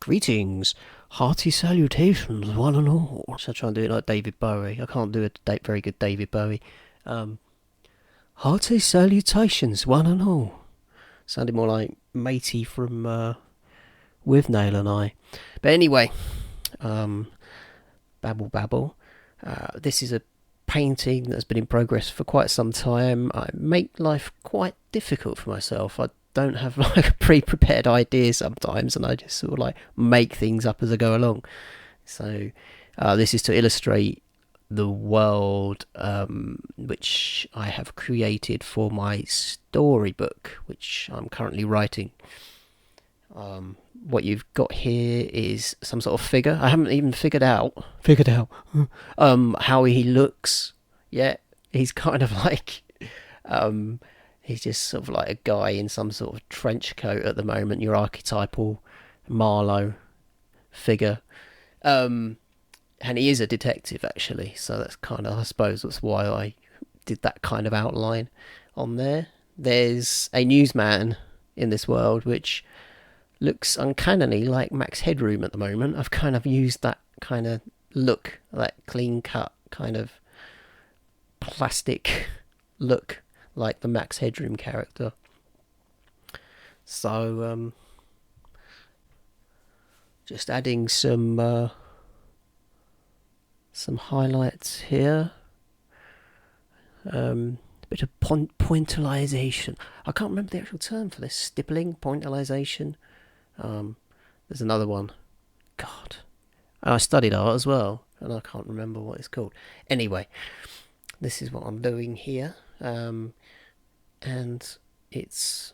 Greetings, hearty salutations, one and all. So I try and do it like David Bowie. I can't do a very good David Bowie. Um, Hearty salutations, one and all. Sounded more like Matey from With Nail and I. But anyway, babble babble. This is a painting that's been in progress for quite some time. I make life quite difficult for myself. I don't have like a pre-prepared idea sometimes, and I just sort of like make things up as I go along. So this is to illustrate the world which I have created for my storybook, which I'm currently writing. What you've got here is some sort of figure. I haven't even figured out how he looks yet. He's kind of like he's just sort of like a guy in some sort of trench coat at the moment, your archetypal Marlowe figure. And he is a detective actually, so that's kind of, I suppose that's why I did that kind of outline on there. There's a newsman in this world which looks uncannily like Max Headroom at the moment. I've kind of used that kind of look, that clean cut kind of plastic look like the Max Headroom character. So just adding some highlights here. A bit of pointillization. I can't remember the actual term for this. Stippling, pointillization. There's another one. God, I studied art as well, and I can't remember what it's called. Anyway, this is what I'm doing here, and it's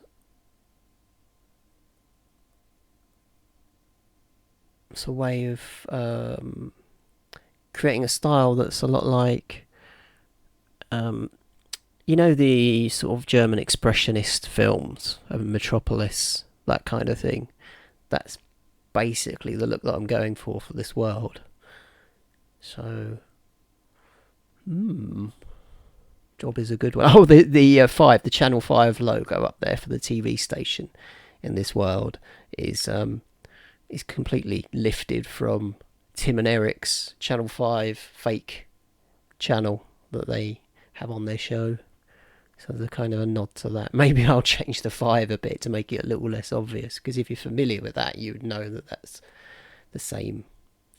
a way of creating a style that's a lot like, the sort of German expressionist films, Metropolis, that kind of thing. That's basically the look that I'm going for this world. So, job is a good one. Oh, the Channel 5 logo up there for the TV station in this world is completely lifted from Tim and Eric's Channel 5 fake channel that they have on their show. So there's a kind of a nod to that. Maybe I'll change the 5 a bit to make it a little less obvious, because if you're familiar with that, you would know that that's the same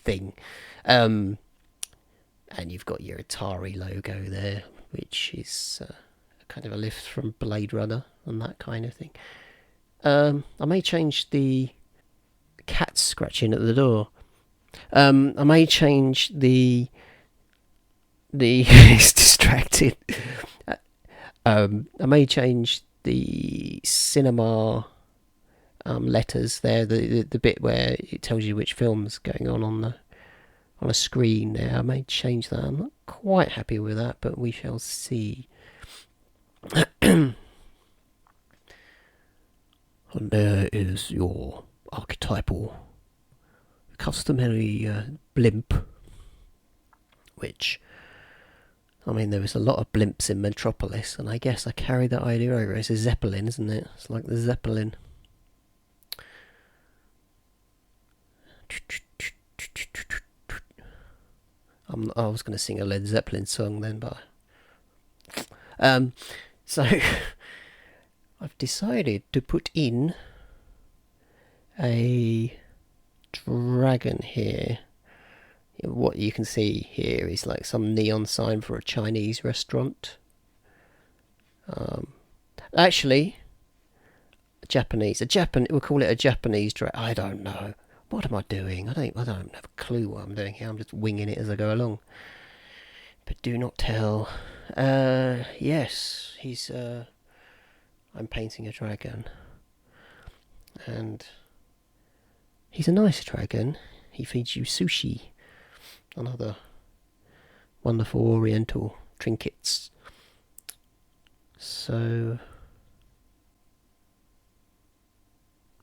thing. And you've got your Atari logo there, which is kind of a lift from Blade Runner and that kind of thing. I may change the cat scratching at the door. I may change the it's distracted. I may change the cinema letters there, the bit where it tells you which film's going on a screen there. I may change that. I'm not quite happy with that, but we shall see. And there is your archetypal, customary blimp, which, I mean, there was a lot of blimps in Metropolis, and I guess I carried that idea over. It's a Zeppelin, isn't it? It's like the Zeppelin. I was going to sing a Led Zeppelin song then, but so I've decided to put in a dragon here. What you can see here is like some neon sign for a Chinese restaurant. Actually, we'll call it a Japanese dragon. I don't know. What am I doing? I don't have a clue what I'm doing here. I'm just winging it as I go along. But do not tell. Yes, I'm painting a dragon. And he's a nice dragon. He feeds you sushi and other wonderful oriental trinkets. So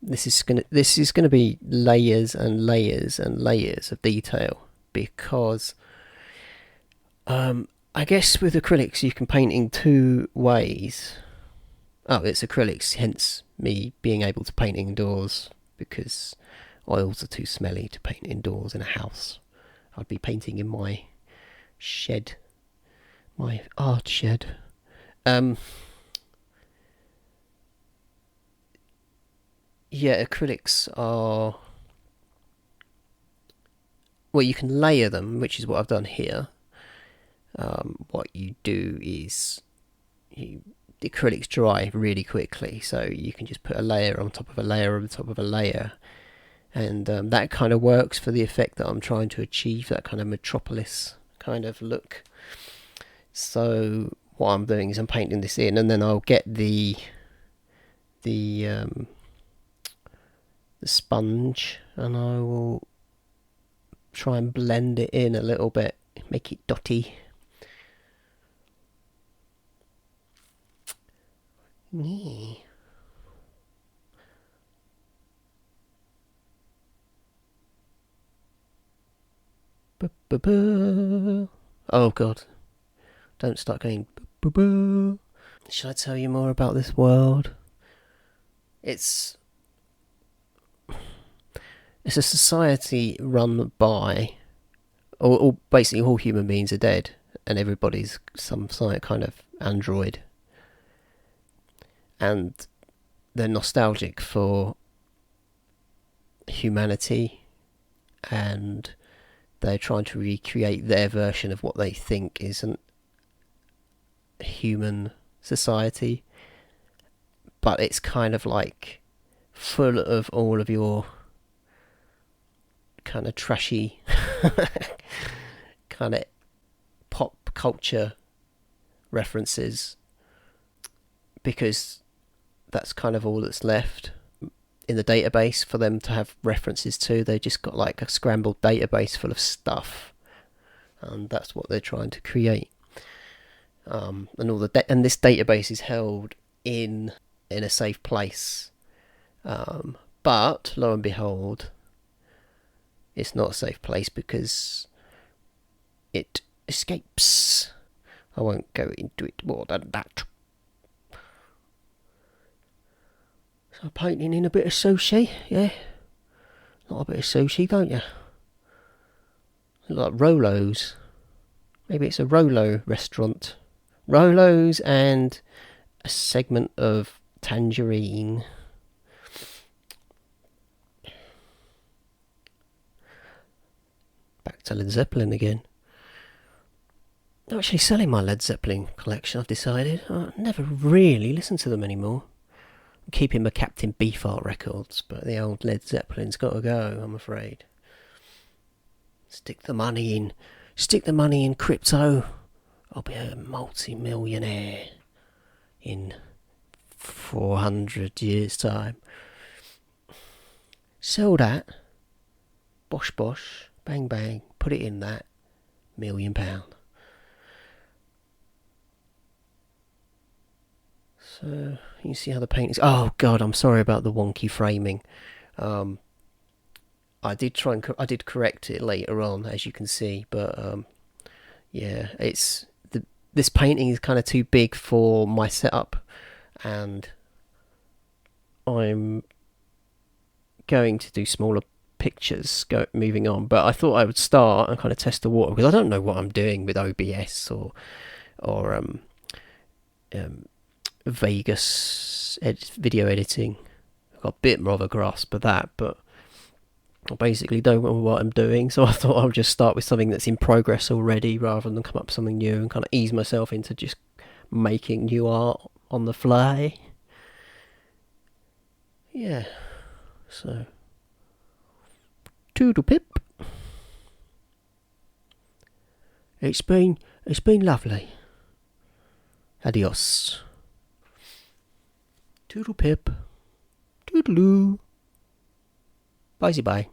this is gonna be layers and layers and layers of detail, because I guess with acrylics you can paint in two ways. Oh, it's acrylics, hence me being able to paint indoors, because oils are too smelly to paint indoors in a house. I'd be painting in my shed, my art shed. Yeah, acrylics are... Well, you can layer them, which is what I've done here. What you do is the acrylics dry really quickly, so you can just put a layer on top of a layer on top of a layer, and that kind of works for the effect that I'm trying to achieve, that kind of metropolis kind of look. So what I'm doing is I'm painting this in, and then I'll get the sponge, and I will try and blend it in a little bit, make it dotty. Yeah. Oh god, don't start going. Should I tell you more about this world? It's a society run by, or basically all human beings are dead, and everybody's some kind of android, and they're nostalgic for humanity, and they're trying to recreate their version of what they think is a human society, but it's kind of like full of all of your kind of trashy kind of pop culture references, because that's kind of all that's left in the database for them to have references to. They just got like a scrambled database full of stuff, and that's what they're trying to create. And all and this database is held in a safe place, but lo and behold, it's not a safe place because it escapes. I won't go into it more than that. So painting in a bit of sushi, yeah. Not a bit of sushi, don't you? Like Rolo's. Maybe it's a Rolo restaurant. Rolo's and a segment of tangerine. Back to Led Zeppelin again. I'm actually selling my Led Zeppelin collection, I've decided. I never really listen to them anymore. I'm keeping my Captain Beefheart records, but the old Led Zeppelin's got to go, I'm afraid. Stick the money in crypto. I'll be a multi-millionaire in 400 years' time. Sell that. Bosh bosh. Bang bang. Put it in that. £1,000,000. So you can see how the paintings... Oh god, I'm sorry about the wonky framing. I did correct it later on, as you can see, but yeah, this painting is kind of too big for my setup, and I'm going to do smaller pictures moving on. But I thought I would start and kind of test the water, because I don't know what I'm doing with OBS or Vegas video editing. I've got a bit more of a grasp of that, but I basically don't know what I'm doing, so I thought I'll just start with something that's in progress already rather than come up with something new, and kind of ease myself into just making new art on the fly. Yeah, so toodle pip. It's been lovely. Adios. Toodle pip. Toodaloo. Bye bye.